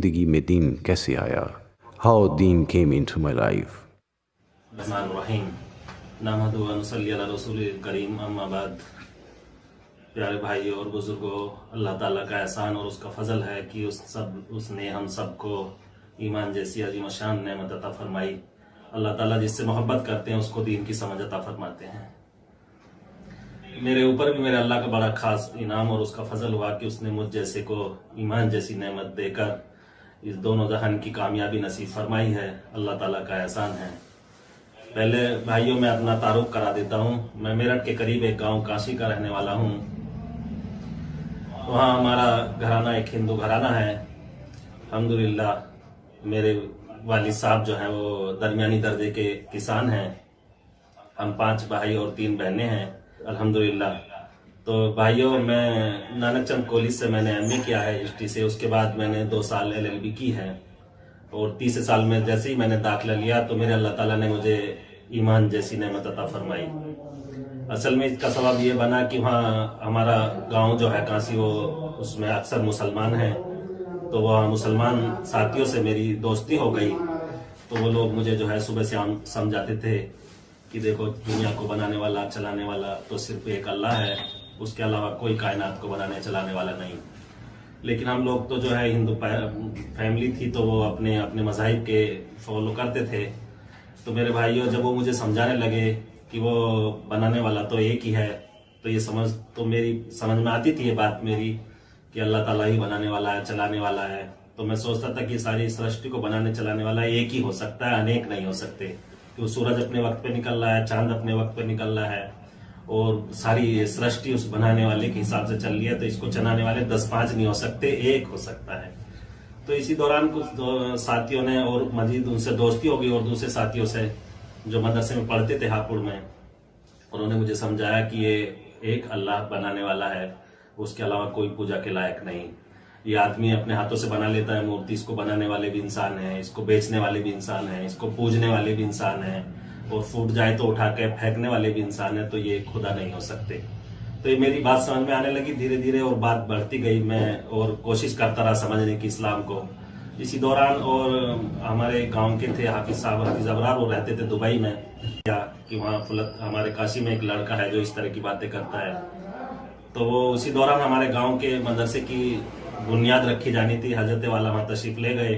ज़िंदगी में दीन कैसे आया? How Deen came into my life. रहीम नहमदु व नसल्ली अला रसूलिल करीम, अम्मा बाद। प्यारे भाई और बुजुर्गों, अल्लाह ताला का एहसान और उसका फजल है कि उसने हम सबको ईमान जैसी अजीम शान नेमत अता फरमाई। अल्लाह ताला जिससे मोहब्बत करते हैं उसको दीन की समझ अता फरमाते हैं। मेरे ऊपर भी मेरे अल्लाह का बड़ा खास इनाम और उसका फजल हुआ कि उसने मुझ जैसे को ईमान जैसी नेमत देकर इस दोनों जहान की कामयाबी नसीब फरमाई है। अल्लाह ताला का एहसान है। पहले भाइयों मैं अपना तारुफ करा देता हूँ। मैं मेरठ के करीब एक गांव काशी का रहने वाला हूँ। वहाँ हमारा घराना एक हिंदू घराना है। अल्हम्दुलिल्लाह मेरे वालिद साहब जो हैं वो दरमियानी दर्जे के किसान हैं। हम 5 भाई और 3 बहनें हैं अल्हम्दुलिल्लाह। तो भाइयों, मैं नानक चंद कॉलेज से मैंने एमए किया है हिस्ट्री से। उसके बाद मैंने 2 साल एलएलबी की है और तीसरे साल में जैसे ही मैंने दाखिला लिया तो मेरे अल्लाह ताला ने मुझे ईमान जैसी नेमत अता फरमाई। असल में इसका सबब ये बना कि वहाँ हमारा गांव जो है काशी, वो उसमें अक्सर मुसलमान हैं। तो वहाँ मुसलमान साथियों से मेरी दोस्ती हो गई। तो वो लोग मुझे जो है सुबह शाम समझाते थे कि देखो, दुनिया को बनाने वाला चलाने वाला तो सिर्फ एक अल्लाह है, उसके अलावा कोई कायनात को बनाने चलाने वाला नहीं। लेकिन हम लोग तो जो है हिंदू फैमिली थी तो वो अपने अपने मज़ाहिब के फॉलो करते थे। तो मेरे भाइयों, जब वो मुझे समझाने लगे कि वो बनाने वाला तो एक ही है, तो ये समझ तो मेरी समझ में आती थी ये बात मेरी कि अल्लाह ताला ही बनाने वाला है, चलाने वाला है। तो मैं सोचता था कि सारी सृष्टि को बनाने चलाने वाला एक ही हो सकता है, अनेक नहीं हो सकते। कि सूरज अपने वक्त पे निकल रहा है, चांद अपने वक्त पे निकल रहा है और सारी सृष्टि उस बनाने वाले के हिसाब से चल रही है, तो इसको चलाने वाले 10-5 नहीं हो सकते, एक हो सकता है। तो इसी दौरान कुछ साथियों ने और मजीद उनसे दोस्ती हो गई और दूसरे साथियों से जो मदरसे में पढ़ते थे हापुड़ में, उन्होंने मुझे समझाया कि ये एक अल्लाह बनाने वाला है, उसके अलावा कोई पूजा के लायक नहीं। ये आदमी अपने हाथों से बना लेता है मूर्ति, इसको बनाने वाले भी इंसान हैं, इसको बेचने वाले भी इंसान हैं, इसको पूजने वाले भी इंसान हैं, और फूट जाए तो उठा के फेंकने वाले भी इंसान हैं। तो ये खुदा नहीं हो सकते। तो ये मेरी बात समझ में आने लगी धीरे धीरे और बात बढ़ती गई। मैं और कोशिश करता रहा समझने की इस्लाम को। इसी दौरान और हमारे गांव के थे हाफिज साहब, हाफिज अबरार, वो रहते थे दुबई में। क्या कि वहाँ हमारे काशी में एक लड़का है जो इस तरह की बातें करता है। तो वो उसी दौरान हमारे गांव के मदरसे की बुनियाद रखी जानी थी, हजरत वाला वहाँ तशरीफ ले गए।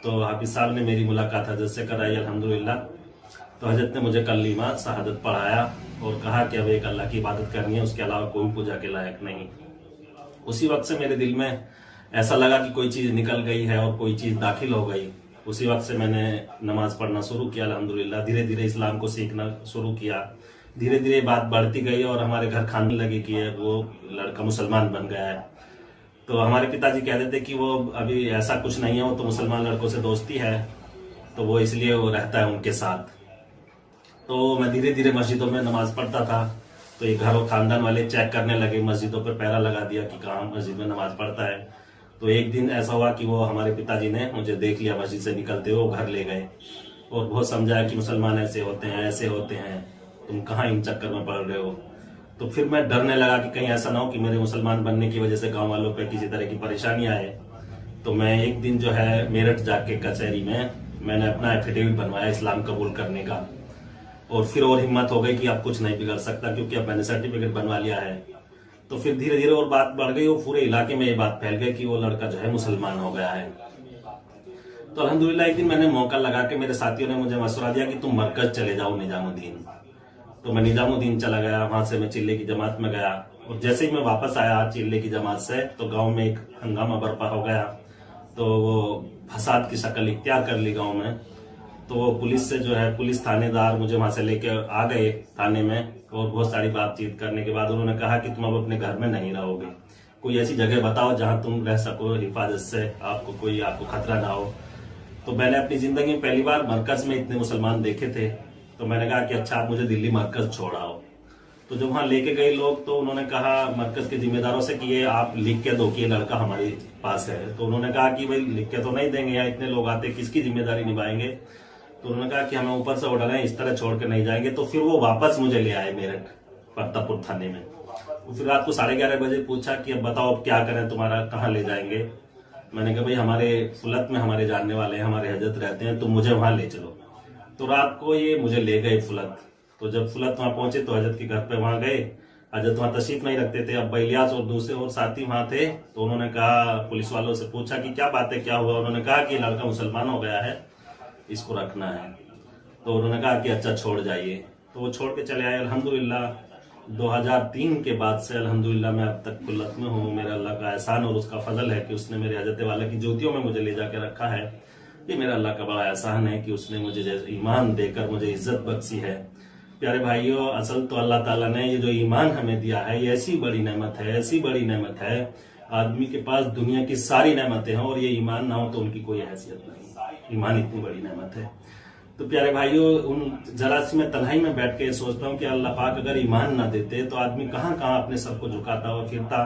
तो हाफिज साहब ने मेरी मुलाकात हजरत से कराई अल्हम्दुलिल्लाह। तो हजरत ने मुझे कलीमा शहादत पढ़ाया और कहा कि अब एक अल्लाह की इबादत करनी है, उसके अलावा कोई पूजा के लायक नहीं। उसी वक्त से मेरे दिल में ऐसा लगा कि कोई चीज़ निकल गई है और कोई चीज़ दाखिल हो गई। उसी वक्त से मैंने नमाज पढ़ना शुरू किया अल्हम्दुलिल्लाह। धीरे धीरे इस्लाम को सीखना शुरू किया। धीरे धीरे बात बढ़ती गई और हमारे घर खाने लगी कि वो लड़का मुसलमान बन गया है। तो हमारे पिताजी कहते थे कि वो अभी ऐसा कुछ नहीं है, वो तो मुसलमान लड़कों से दोस्ती है, तो वो इसलिए वो रहता है उनके साथ। तो मैं धीरे धीरे मस्जिदों में नमाज पढ़ता था। तो ये घर और खानदान वाले चेक करने लगे, मस्जिदों पर पहरा लगा दिया कि कहाँ मस्जिद में नमाज पढ़ता है। तो एक दिन ऐसा हुआ कि वो हमारे पिताजी ने मुझे देख लिया मस्जिद से निकलते हुए, वो घर ले गए और बहुत समझाया कि मुसलमान ऐसे होते हैं, ऐसे होते हैं, तुम कहाँ इन चक्कर में पड़ रहे हो। तो फिर मैं डरने लगा कि कहीं ऐसा ना हो कि मेरे मुसलमान बनने की वजह से गांव वालों पे किसी तरह की परेशानी आए। तो मैं एक दिन जो है मेरठ जाके कचहरी में मैंने अपना एफिडेविट बनवाया इस्लाम कबूल करने का। और फिर और हिम्मत हो गई कि अब कुछ नहीं बिगड़ सकता, क्योंकि अब मैंने सर्टिफिकेट बनवा लिया है। तो फिर धीरे धीरे और बात बढ़ गई और पूरे इलाके में ये बात फैल गई कि वो लड़का जो है मुसलमान हो गया है। तो अल्हम्दुलिल्लाह एक दिन मैंने मौका लगा के मेरे साथियों ने मुझे मशवरा दिया कि तुम मरकज चले जाओ निजामुद्दीन। तो मैं निजामुद्दीन चला गया, वहां से मैं चिल्ले की जमात में गया और जैसे ही मैं वापस आया चिल्ले की जमात से तो गांव में एक हंगामा बर्पा हो गया। तो वो फसाद की शक्ल इख्तियार कर ली गांव में। तो वो पुलिस से जो है पुलिस थानेदार मुझे वहां से लेके आ गए थाने में और बहुत सारी बातचीत करने के बाद उन्होंने कहा कि तुम अब अपने घर में नहीं रहोगे, कोई ऐसी जगह बताओ जहां तुम रह सको हिफाजत से, आपको खतरा ना हो। तो मैंने अपनी जिंदगी में पहली बार मरकज में इतने मुसलमान देखे थे। तो मैंने कहा कि अच्छा आप मुझे दिल्ली मरकज छोड़ाओ। तो जब वहां लेके गए लोग तो उन्होंने कहा मरकज के जिम्मेदारों से कि ये आप लिख के दो कि ये लड़का हमारे पास है। तो उन्होंने कहा कि भाई लिख के तो नहीं देंगे, यहाँ इतने लोग आते किसकी जिम्मेदारी निभाएंगे। तो उन्होंने कहा कि हमें ऊपर से ऑर्डर है, इस तरह छोड़ के नहीं जाएंगे। तो फिर वो वापस मुझे ले आए मेरठ प्रतापपुर थाने में। तो फिर रात को 11:30 बजे पूछा कि अब बताओ अब क्या करें, तुम्हारा कहाँ ले जाएंगे। मैंने कहा भाई हमारे फुलत में हमारे जानने वाले हैं, हमारे हजरत रहते हैं, तो मुझे वहां ले चलो। तो रात को ये मुझे ले गए फुलत। तो जब फुलत वहां पहुंचे तो हजरत के घर पे वहां गए। हजरत वहां तशरीफ नहीं रखते थे। अब्बा इलियास और दूसरे और साथी वहां थे। तो उन्होंने कहा, पुलिस वालों से पूछा कि क्या बात है, क्या हुआ। उन्होंने कहा कि लड़का मुसलमान हो गया है, इसको रखना है। तो उन्होंने कहा कि अच्छा छोड़ जाइए। तो वो छोड़ के चले आए। अल्हम्दुलिल्लाह 2003 के बाद से अल्हम्दुलिल्लाह मैं अब तक कुल्लत में हूँ। मेरा अल्लाह का एहसान और उसका फजल है कि उसने मेरे हजरत वाला की ज्योतियों में मुझे ले जाके रखा है। ये मेरा अल्लाह का बड़ा एहसान है कि उसने मुझे जैसे ईमान देकर मुझे इज्जत बख्शी है। प्यारे भाइयों, असल तो अल्लाह ताला ने ये जो ईमान हमें दिया है, ये ऐसी बड़ी नेमत है, ऐसी बड़ी नेमत है। आदमी के पास दुनिया की सारी नेमतें हैं और ये ईमान ना हो तो उनकी कोई हैसियत नहीं। ईमान इतनी बड़ी नेमत है। तो प्यारे भाइयों, उन जरा सी मैं तन्हाई में बैठ के सोचता हूँ कि अल्लाह पाक अगर ईमान ना देते तो आदमी कहाँ कहाँ अपने सर को झुकाता हुआ फिरता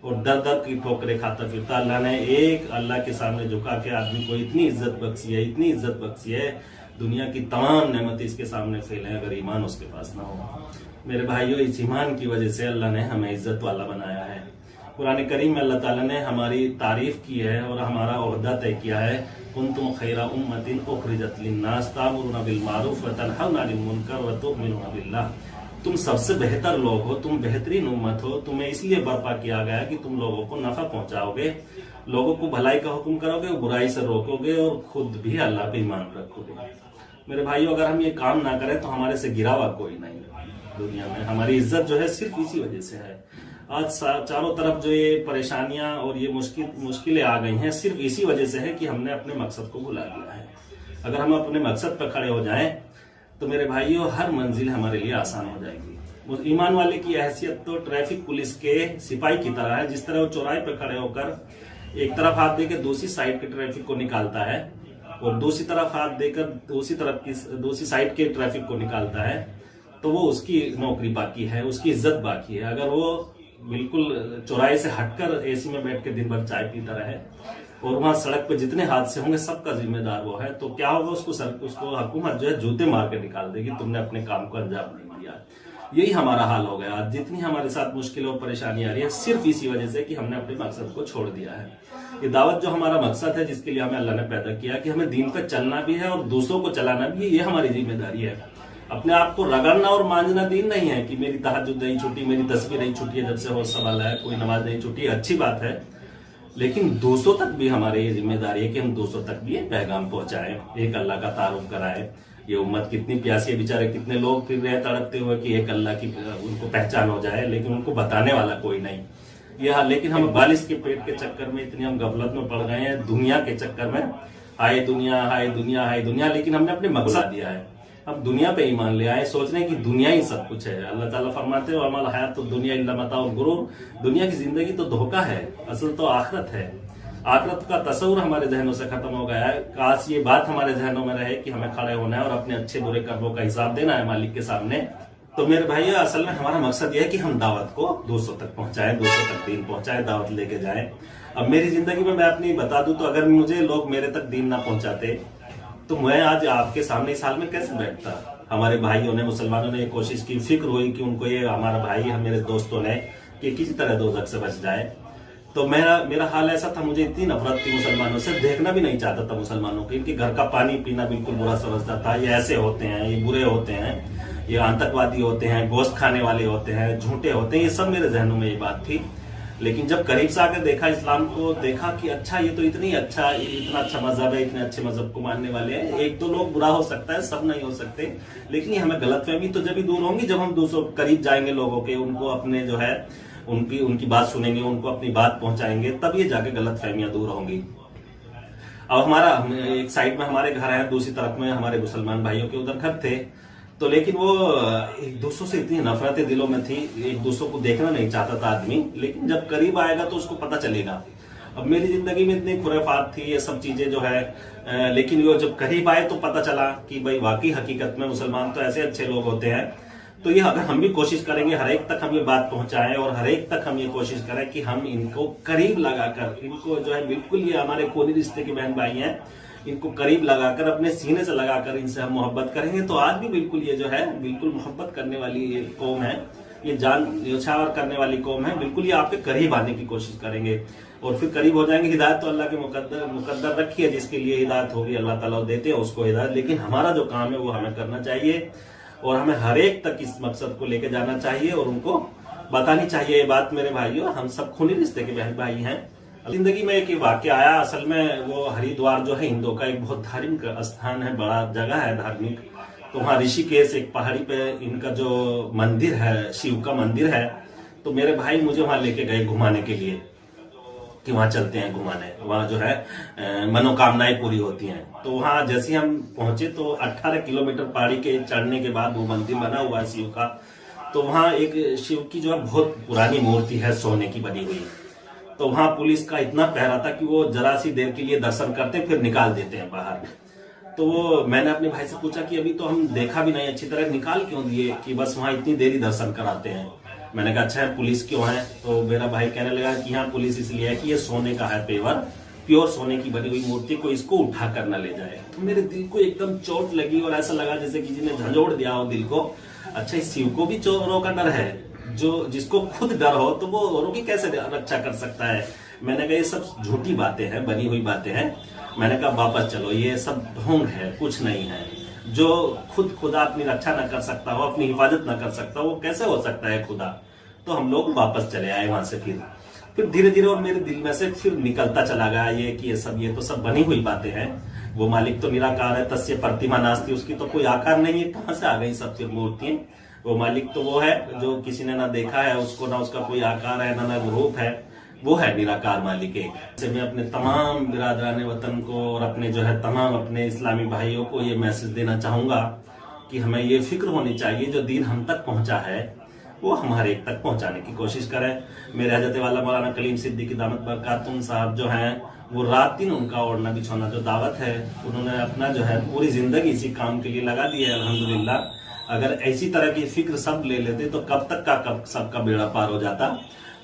और दर दर की ठोकरें खाता फिरता। अल्लाह ने एक अल्लाह के सामने झुका के आदमी को इतनी इज्जत बख्शी है, इतनी इज्जत बख्शी है। दुनिया की तमाम नेमतें इसके सामने फेल है अगर ईमान उसके पास ना हो। मेरे भाइयों, इस ईमान की वजह से अल्लाह ने हमें इज्जत वाला बनाया है। कुरान करीम में अल्लाह ताला ने हमारी तारीफ की है और हमारा ओहदा तय किया है, कुंतुम खैरा उम्मतिन उखरिजत लिन्नास तामुरुना बिल मारूफ व तनहौना अनिल मुनकर व तु'मिनूना बिल्लाह। तुम सबसे बेहतर लोग हो, तुम बेहतरीन उम्मत हो। तुम्हें इसलिए बर्पा किया गया कि तुम लोगों को नफा पहुंचाओगे, लोगों को भलाई का हुक्म करोगे, बुराई से रोकोगे और खुद भी अल्लाह पे ईमान रखोगे। मेरे भाइयों, अगर हम ये काम ना करें तो हमारे से गिरा हुआ कोई नहीं दुनिया में। हमारी इज्जत जो है सिर्फ इसी वजह से है। आज चारों तरफ जो ये परेशानियां और ये मुश्किलें आ गई हैं, सिर्फ इसी वजह से है कि हमने अपने मकसद को भुला दिया है। अगर हम अपने मकसद पर खड़े हो जाएं तो मेरे भाइयों हर मंजिल हमारे लिए आसान हो जाएगी। उस ईमान वाले की हैसियत तो ट्रैफिक पुलिस के सिपाही की तरह है। जिस तरह वो चौराहे पर खड़े होकर एक तरफ हाथ देकर दूसरी साइड के ट्रैफिक को निकालता है और दूसरी तरफ हाथ देकर दूसरी साइड के ट्रैफिक को निकालता है, तो वो उसकी नौकरी बाकी है, उसकी इज्जत बाकी है। अगर वो बिल्कुल चौराहे से हटकर एसी में बैठ के दिन भर चाय पीता रहे और वहां सड़क पे जितने हादसे होंगे सबका जिम्मेदार वो है, तो क्या होगा, उसको हुकूमत जो है जूते मार के निकाल देगी, तुमने अपने काम को अंजाम नहीं दिया। यही हमारा हाल हो गया। जितनी हमारे साथ मुश्किल और परेशानी आ रही है सिर्फ इसी वजह से कि हमने अपने मकसद को छोड़ दिया है। ये दावत जो हमारा मकसद है, जिसके लिए हमें अल्लाह ने पैदा किया कि हमें दीन पर चलना भी है और दूसरों को चलाना भी है, ये हमारी जिम्मेदारी है। अपने आप को रगड़ना और मांझना दीन नहीं है कि मेरी तहज्जुद नहीं छूटी, मेरी तस्बीह नहीं छूटी है, जब से होश संभाला है कोई नमाज नहीं छूटी, अच्छी बात है। लेकिन दूसरों तक भी हमारी ये जिम्मेदारी है कि हम दूसरों तक भी ये पैगाम पहुंचाएं, एक अल्लाह का तारुफ कराएं। ये उम्मत कितनी प्यासी है, बेचारे कितने लोग फिर रहे तड़पते हुए कि एक अल्लाह की उनको पहचान हो जाए, लेकिन उनको बताने वाला कोई नहीं। यह लेकिन हम बालिश के पेट के चक्कर में इतनी हम गफलत में पड़ गए हैं, दुनिया के चक्कर में, हाय दुनिया हाय दुनिया हाय दुनिया, लेकिन हमने अपने मकसद दिया है। अब दुनिया पे ईमान ले आए, सोच रहे हैं कि दुनिया ही सब कुछ है। अल्लाह ताला फरमाते हो अमल हयात तो दुनिया इल्ला मताउल गुरूर, दुनिया की जिंदगी तो धोखा है, असल तो आखिरत है। आखिरत का तस्वुर हमारे जहनों से खत्म हो गया है। काश ये बात हमारे जहनों में रहे कि हमें खड़े होना है और अपने अच्छे बुरे कर्मों का हिसाब देना है मालिक के सामने। तो मेरे भाइयों, असल में हमारा मकसद यह है कि हम दावत को दूसरों तक पहुंचाएं, दूसरों तक दीन पहुंचाएं, दावत लेके जाएं। अब मेरी जिंदगी में मैं अपनी बता दूं तो अगर मुझे लोग मेरे तक दीन ना पहुंचाते तो मैं आज आपके सामने इस हाल में कैसे बैठता। हमारे भाइयों ने, मुसलमानों ने ये कोशिश की, फिक्र हुई कि उनको ये हमारा भाई, हम मेरे दोस्तों ने, कि किसी तरह दोजख से बच जाए। तो मेरा हाल ऐसा था, मुझे इतनी नफरत थी मुसलमानों से, देखना भी नहीं चाहता था मुसलमानों को। इनके घर का पानी पीना बिल्कुल बुरा समझता था। ये ऐसे होते हैं, ये बुरे होते हैं, ये आतंकवादी होते हैं, गोश्त खाने वाले होते हैं, झूठे होते हैं, ये सब मेरे जहनों में ये बात थी। लेकिन जब करीब से आकर देखा इस्लाम को, देखा कि अच्छा ये तो इतना अच्छा मजहब है, इतने अच्छे मजहब को मानने वाले हैं। एक दो लोग बुरा हो सकता है, सब नहीं हो सकते, लेकिन हमें गलतफहमी तो जब भी दूर होंगी जब हम दूसरों करीब जाएंगे लोगों के, उनको अपने जो है उनकी बात सुनेंगे, उनको अपनी बात पहुंचाएंगे, तब ये जाके गलतफहमियां दूर होंगी। अब हमारा एक साइड में हमारे घर है, दूसरी तरफ में हमारे मुसलमान भाइयों के उधर घर थे, तो लेकिन वो एक दूसरों से इतनी नफरतें दिलों में थी, एक दूसरों को देखना नहीं चाहता था आदमी, लेकिन जब करीब आएगा तो उसको पता चलेगा। अब मेरी जिंदगी में इतनी खुराफात थी, ये सब चीजें जो है, लेकिन वो जब करीब आए तो पता चला कि भाई वाकई हकीकत में मुसलमान तो ऐसे अच्छे लोग होते हैं। तो ये अगर हम भी कोशिश करेंगे, हर एक तक हम ये बात पहुंचाएं और हर एक तक हम ये कोशिश करें कि हम इनको करीब लगाकर, इनको जो है बिल्कुल ये हमारे खूनी रिश्ते के बहन भाई हैं, इनको करीब लगाकर, अपने सीने से लगाकर इनसे हम मोहब्बत करेंगे तो आज भी बिल्कुल ये जो है बिल्कुल मोहब्बत करने वाली ये कौम है, ये जान न्यौछावर करने वाली कौम है, बिल्कुल ये आपके करीब आने की कोशिश करेंगे। और फिर करीब हो जाएंगे। हिदायत तो अल्लाह के मुकद्दर रखी है, जिसके लिए हिदायत होगी अल्लाह ताला देते हैं उसको हिदायत, लेकिन हमारा जो काम है वो हमें करना चाहिए और हमें हर एक तक इस मकसद को लेके जाना चाहिए और उनको बतानी चाहिए ये बात। मेरे भाइयों, हम सब खूनी रिश्ते के बहन भाई हैं। जिंदगी में एक वाक्य आया, असल में वो हरिद्वार जो है हिंदुओं का एक बहुत धार्मिक स्थान है, बड़ा जगह है धार्मिक। तो वहाँ ऋषिकेश एक पहाड़ी पे इनका जो मंदिर है, शिव का मंदिर है, तो मेरे भाई मुझे वहां लेके गए घुमाने के लिए कि वहां चलते हैं घुमाने, वहां जो है मनोकामनाएं पूरी होती हैं। तो वहां जैसे हम पहुंचे तो 18 किलोमीटर पहाड़ी के चढ़ने के बाद वो मंदिर बना हुआ है शिव का। तो वहां एक शिव की जो है बहुत पुरानी मूर्ति है, सोने की बनी हुई। तो वहां पुलिस का इतना पहरा था कि वो जरा सी देर के लिए दर्शन करते फिर निकाल देते हैं बाहर। तो वो मैंने अपने भाई से पूछा कि अभी तो हम देखा भी नहीं अच्छी तरह, निकाल क्यों दिए कि बस वहां इतनी देरी दर्शन कराते हैं। मैंने कहा अच्छा है, पुलिस क्यों है? तो मेरा भाई कहने लगा कि यहाँ पुलिस इसलिए है कि ये सोने का है पेवर, प्योर सोने की बनी हुई मूर्ति, को इसको उठा कर न ले जाए। तो मेरे दिल को एकदम चोट लगी और ऐसा लगा जैसे किसी ने झंझोड़ दिया हो दिल को। अच्छा, इस शिव को भी चोरों का डर है? जो जिसको खुद डर हो तो वो औरों की कैसे रक्षा कर सकता है? मैंने कहा ये सब झूठी बातें हैं, बनी हुई बातें हैं। मैंने कहा वापस चलो, ये सब ढोंग है, कुछ नहीं है। जो खुदा अपनी रक्षा न कर सकता हो, अपनी हिफाजत न कर सकता, वो कैसे हो सकता है खुदा? तो हम लोग वापस चले आए वहां से। फिर धीरे धीरे और मेरे दिल में से फिर निकलता चला गया ये कि ये तो सब बनी हुई बातें हैं। वो मालिक तो निराकार है, तस्य प्रतिमा नास्ति, उसकी तो कोई आकार नहीं है, कहां से आ गई सब फिर मूर्तियां? वो मालिक तो वो है जो किसी ने ना देखा है उसको, ना उसका कोई आकार है, ना रूप है, वो है निराकार मालिक एक। से मैं अपने तमाम बिरादरान वतन को और अपने जो है तमाम अपने इस्लामी भाइयों को ये मैसेज देना चाहूंगा कि हमें ये फिक्र होनी चाहिए जो दीन हम तक पहुंचा है वो हमारे एक तक पहुंचाने की कोशिश करें। मेरे हजरत वाला मौलाना कलीम सिद्दीकी दामत बरकातुम साहब जो हैं, वो रात दिन उनका ओढ़ना बिछौना जो दावत है, उन्होंने अपना जो है पूरी जिंदगी इसी काम के लिए लगा दी है अल्हम्दुलिल्लाह। अगर ऐसी तरह की फिक्र सब ले लेते तो कब तक का कब सबका बेड़ा पार हो जाता।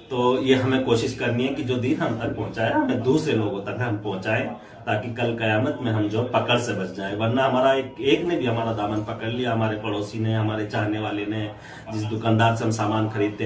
तो ये हमें कोशिश करनी है कि जो दीन हम तक पहुंचाए हमें दूसरे लोगों तक हम पहुंचाएं, ताकि कल कयामत में हम जो पकड़ से बच जाए। वरना हमारा एक ने भी हमारा दामन पकड़ लिया, हमारे पड़ोसी ने, हमारे चाहने वाले ने, जिस दुकानदार से हम सामान खरीदते